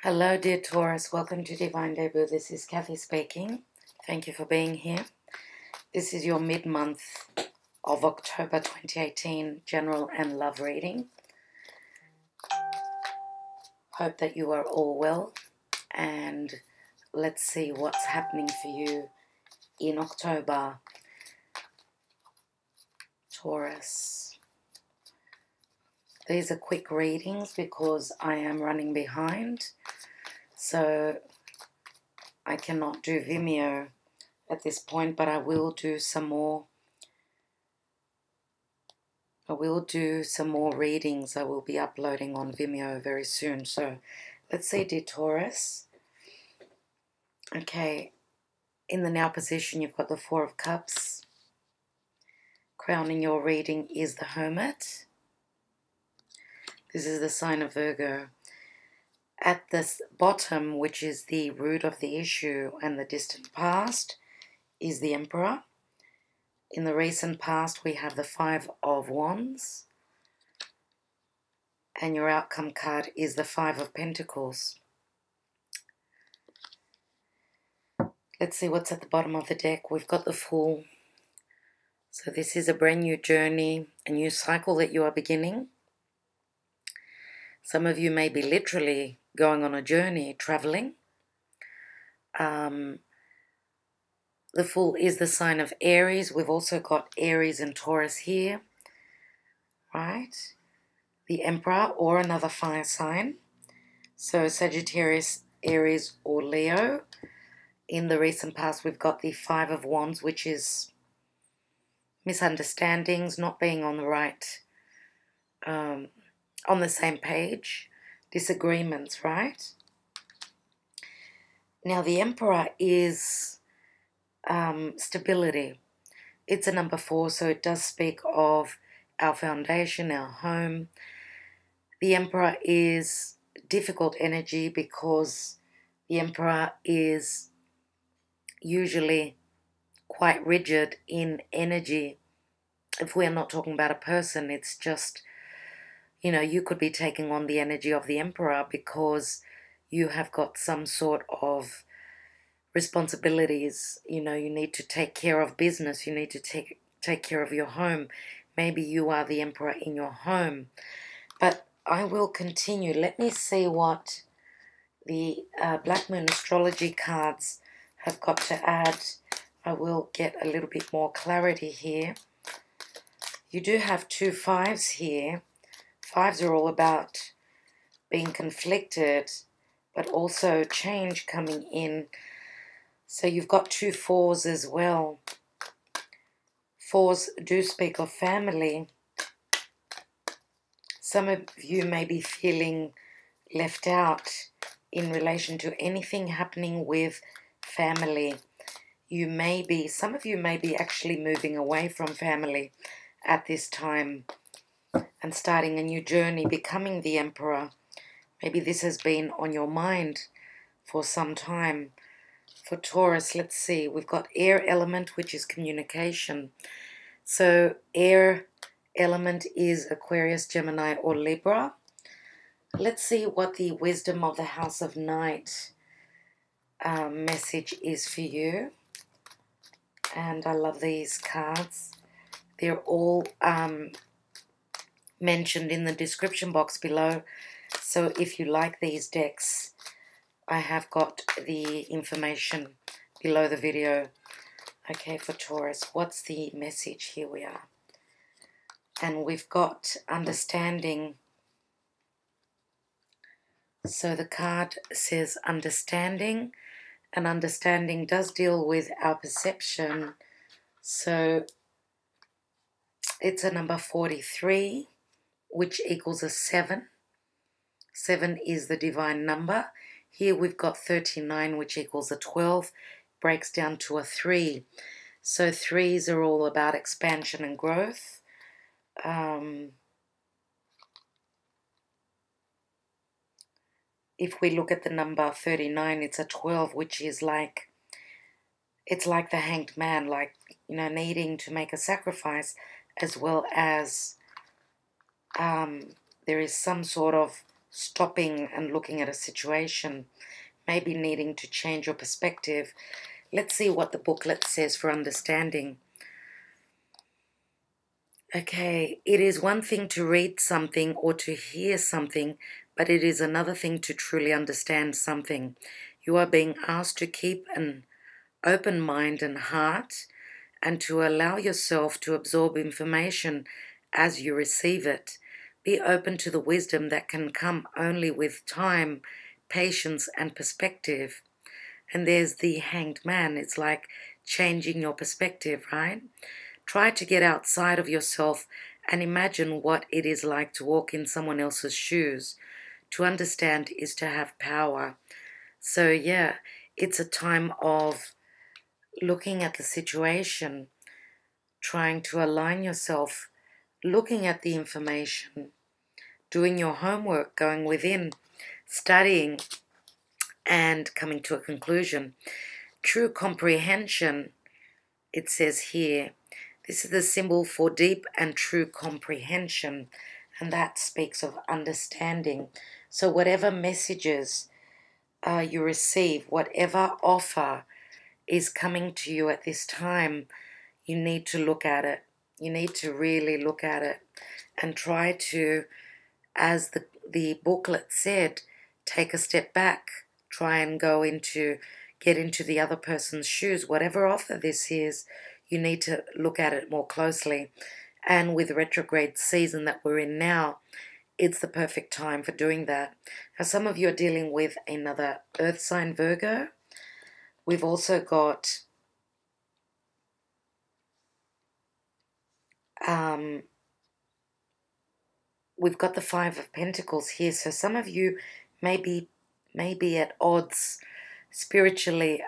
Hello, dear Taurus. Welcome to Divine Debut. This is Kathy speaking. Thank you for being here. This is your mid-month of October 2018 general and love reading. Hope that you are all well, and let's see what's happening for you in October, Taurus. These are quick readings because I am running behind, so I cannot do Vimeo at this point, but I will do some more. Readings I will be uploading on Vimeo very soon. So let's see, dear Taurus. Okay, in the now position, you've got the Four of Cups. Crowning your reading is the Hermit. This is the sign of Virgo. At this bottom, which is the root of the issue and the distant past, is the Emperor. In the recent past, we have the Five of Wands. And your outcome card is the Five of Pentacles. Let's see what's at the bottom of the deck. We've got the Fool. So this is a brand new journey, a new cycle that you are beginning. Some of you may be literally going on a journey, traveling. The Fool is the sign of Aries. We've also got Aries and Taurus here, right? The Emperor or another fire sign. So Sagittarius, Aries or Leo. In the recent past, we've got the Five of Wands, which is misunderstandings, not being on the right, on the same page, disagreements, right? Now the Emperor is stability. It's a number 4, so it does speak of our foundation, our home. The Emperor is difficult energy because the Emperor is usually quite rigid in energy. If we're not talking about a person, it's just, you know, you could be taking on the energy of the Emperor because you have got some sort of responsibilities. You know, you need to take care of business. You need to take care of your home. Maybe you are the Emperor in your home. But I will continue. Let me see what the Black Moon Astrology cards have got to add. I will get a little bit more clarity here. You do have 2 5s here. 5s are all about being conflicted, but also change coming in. So you've got 2 4s as well. 4s do speak of family. Some of you may be feeling left out in relation to anything happening with family. Some of you may be actually moving away from family at this time and starting a new journey, becoming the Emperor. Maybe this has been on your mind for some time. For Taurus, let's see, we've got air element, which is communication. So air element is Aquarius, Gemini, or Libra. Let's see what the wisdom of the House of Night message is for you. And I love these cards. They're all mentioned in the description box below. So if you like these decks, I have got the information below the video. Okay, for Taurus, what's the message? Here we are. And we've got understanding. So the card says understanding, and understanding does deal with our perception. So it's a number 43, which equals a 7. 7 is the divine number. Here we've got 39, which equals a 12, breaks down to a 3. So 3s are all about expansion and growth. If we look at the number 39, it's a 12, which is like, it's like the hanged man, like, you know, needing to make a sacrifice, as well as there is some sort of stopping and looking at a situation, maybe needing to change your perspective. Let's see what the booklet says for understanding. Okay, it is one thing to read something or to hear something, but it is another thing to truly understand something. You are being asked to keep an open mind and heart and to allow yourself to absorb information as you receive it. Be open to the wisdom that can come only with time, patience, and perspective. And there's the Hanged Man. It's like changing your perspective, right? Try to get outside of yourself and imagine what it is like to walk in someone else's shoes. To understand is to have power. So yeah, it's a time of looking at the situation, trying to align yourself, looking at the information, doing your homework, going within, studying, and coming to a conclusion. True comprehension, it says here. This is the symbol for deep and true comprehension, and that speaks of understanding. So whatever messages you receive, whatever offer is coming to you at this time, you need to look at it. You need to really look at it and try to, as the booklet said, take a step back, try and get into the other person's shoes. Whatever offer this is, you need to look at it more closely. And with the retrograde season that we're in now, it's the perfect time for doing that. Now, some of you are dealing with another earth sign, Virgo. We've also got we've got the Five of Pentacles here. So some of you may be at odds spiritually,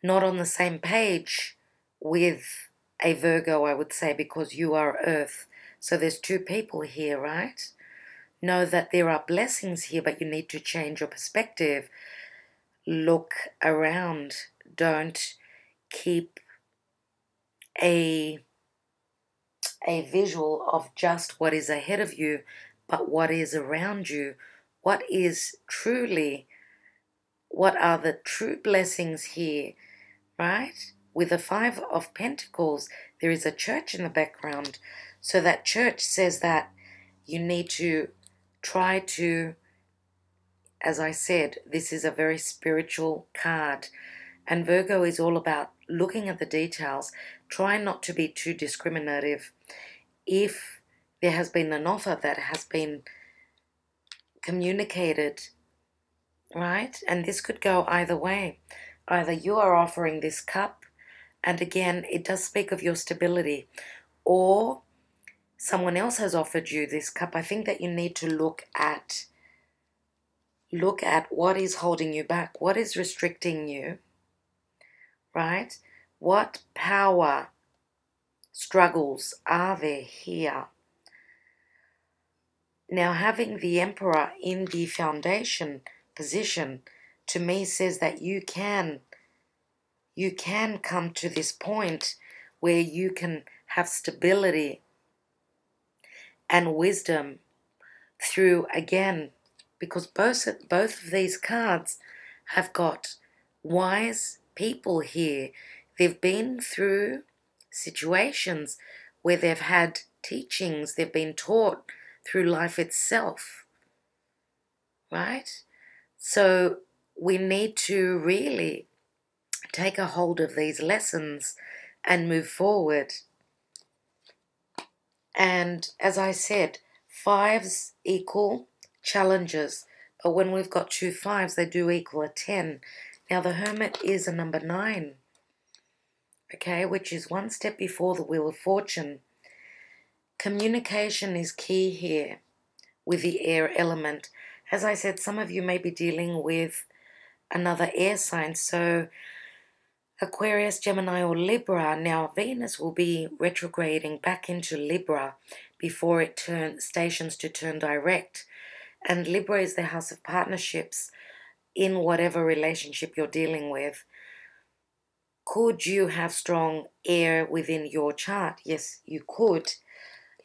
not on the same page with a Virgo, I would say, because you are earth. So there's two people here, right? Know that there are blessings here, but you need to change your perspective. Look around. Don't keep a visual of just what is ahead of you, but what is around you. What are the true blessings here, right? With the Five of Pentacles, there is a church in the background. So that church says that you need to try to, as I said, this is a very spiritual card. And Virgo is all about looking at the details. Try not to be too discriminative. If there has been an offer that has been communicated, right? And this could go either way. Either you are offering this cup, and again, it does speak of your stability, or someone else has offered you this cup. I think that you need to look at what is holding you back, what is restricting you, right? What power struggles are there here? Now, having the Emperor in the foundation position, to me, says that you can come to this point where you can have stability and wisdom through, again, because both of these cards have got wise people here. They've been through situations where they've had teachings, they've been taught through life itself, right? So we need to really take a hold of these lessons and move forward. And as I said, fives equal challenges, but when we've got two fives, they do equal a 10. Now the Hermit is a number 9, okay, which is one step before the Wheel of Fortune. Communication is key here with the air element. As I said, some of you may be dealing with another air sign, so Aquarius, Gemini, or Libra. Now Venus will be retrograding back into Libra before it stations to turn direct. And Libra is the house of partnerships in whatever relationship you're dealing with. Could you have strong air within your chart? Yes, you could.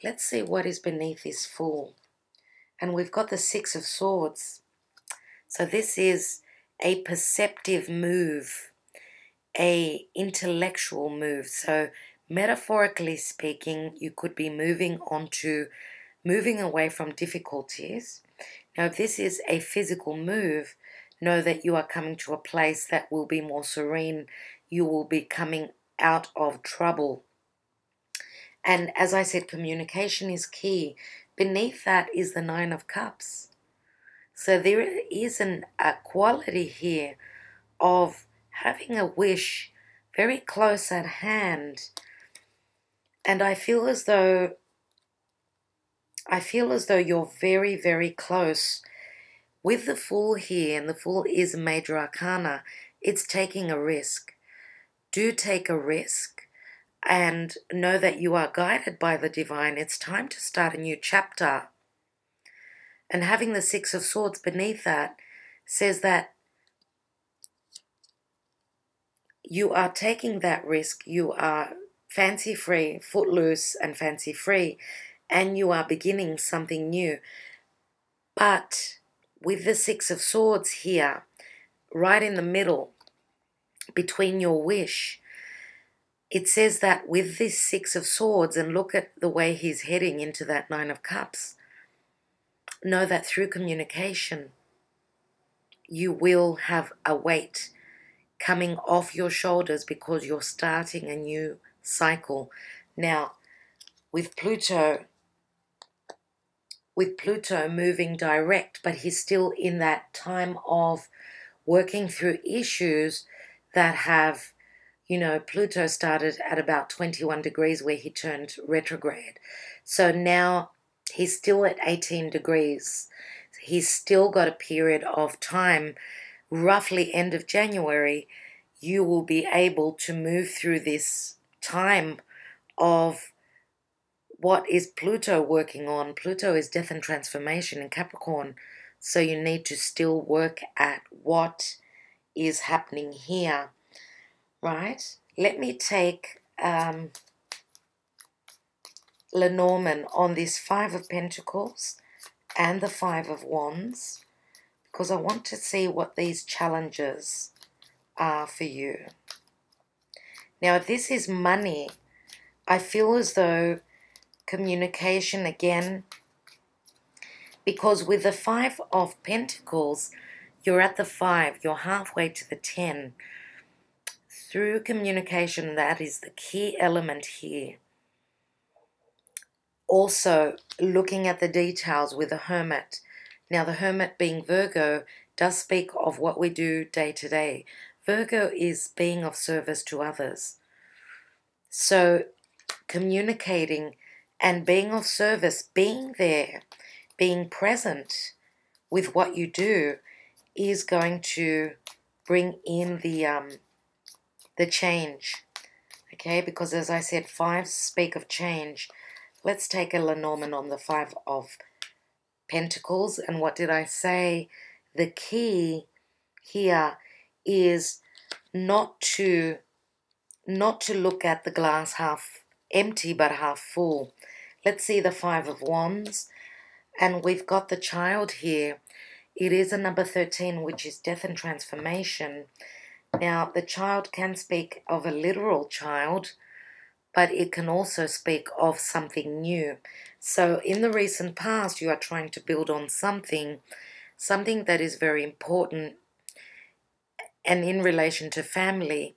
let's see what is beneath this Fool. And we've got the Six of Swords. So this is a perceptive move, a intellectual move. So metaphorically speaking, you could be moving away from difficulties. Now, if this is a physical move, know that you are coming to a place that will be more serene. You will be coming out of trouble. And as I said, communication is key. Beneath that is the Nine of Cups. So there is a quality here of having a wish very close at hand. And I feel as though you're very, very close. With the Fool here, and the Fool is a major arcana, it's taking a risk. Do take a risk and know that you are guided by the divine. It's time to start a new chapter. And having the Six of Swords beneath that says that you are taking that risk. You are fancy-free, footloose and fancy-free, and you are beginning something new. But with the Six of Swords here, right in the middle, between your wish, it says that with this Six of Swords, and look at the way he's heading into that Nine of Cups, know that through communication, you will have a weight coming off your shoulders because you're starting a new cycle. Now, with Pluto moving direct, but he's still in that time of working through issues that have, you know, Pluto started at about 21 degrees where he turned retrograde. So now he's still at 18 degrees. He's still got a period of time, roughly end of January, you will be able to move through this time of what is Pluto working on. Pluto is death and transformation in Capricorn. So you need to still work at what is happening here, right? Let me take Lenormand on this Five of Pentacles and the Five of Wands, because I want to see what these challenges are for you. Now, if this is money, I feel as though communication again, because with the Five of Pentacles, you're at the 5, you're halfway to the 10. Through communication, that is the key element here. Also, looking at the details with the Hermit. Now, the Hermit being Virgo does speak of what we do day to day. Virgo is being of service to others. So, communicating and being of service, being there, being present with what you do is going to bring in the change. Okay, because as I said, fives speak of change. Let's take a Lenormand on the Five of Pentacles. And what did I say? The key here is not to look at the glass half empty but half full. Let's see the Five of Wands. And we've got the Child here. It is a number 13, which is death and transformation. Now, the Child can speak of a literal child, but it can also speak of something new. So in the recent past, you are trying to build on something that is very important, and in relation to family,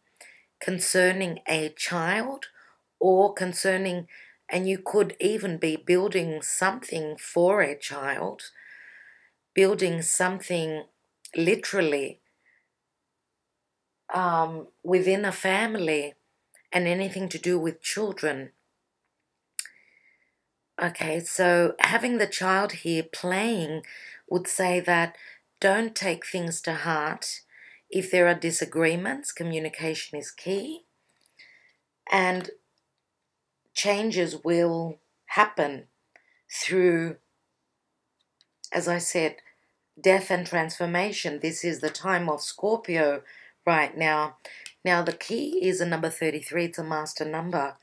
concerning a child, or concerning, and you could even be building something for a child, building something literally within a family, and anything to do with children. Okay, so having the Child here playing would say that don't take things to heart. If there are disagreements, communication is key. And changes will happen through, as I said, death and transformation. This is the time of Scorpio right now. Now, the key is a number 33. It's a master number.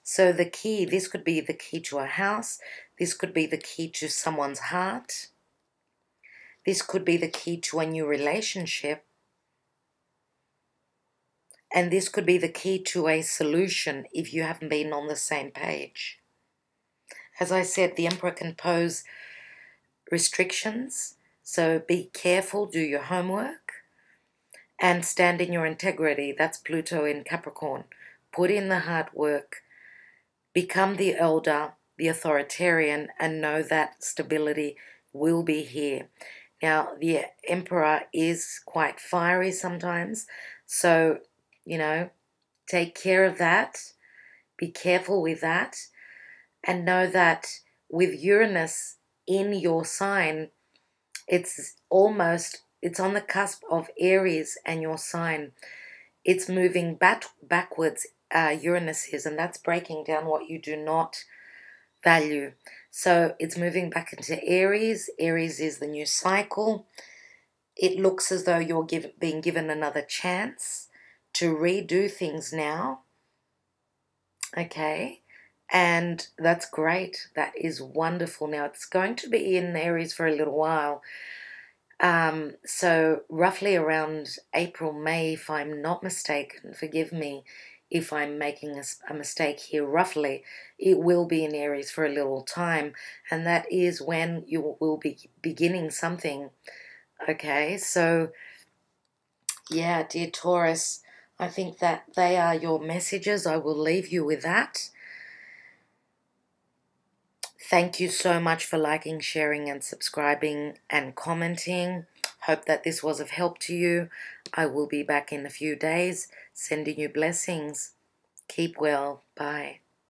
So the key, this could be the key to a house. This could be the key to someone's heart. This could be the key to a new relationship. And this could be the key to a solution if you haven't been on the same page. As I said, the Emperor can pose restrictions. So be careful, do your homework, and stand in your integrity. That's Pluto in Capricorn. Put in the hard work. Become the elder, the authoritarian, and know that stability will be here. Now, the Emperor is quite fiery sometimes, so, you know, take care of that. Be careful with that, and know that with Uranus in your sign, it's on the cusp of Aries and your sign. It's moving backwards, Uranus is, and that's breaking down what you do not value. So it's moving back into Aries. Aries is the new cycle. It looks as though you're being given another chance to redo things now. Okay. And that's great. That is wonderful. Now, it's going to be in Aries for a little while. So roughly around April, May, if I'm not mistaken, forgive me if I'm making a mistake here, roughly, it will be in Aries for a little time. And that is when you will be beginning something. Okay, so yeah, dear Taurus, I think that they are your messages. I will leave you with that. Thank you so much for liking, sharing, and subscribing and commenting. Hope that this was of help to you. I will be back in a few days, sending you blessings. Keep well. Bye.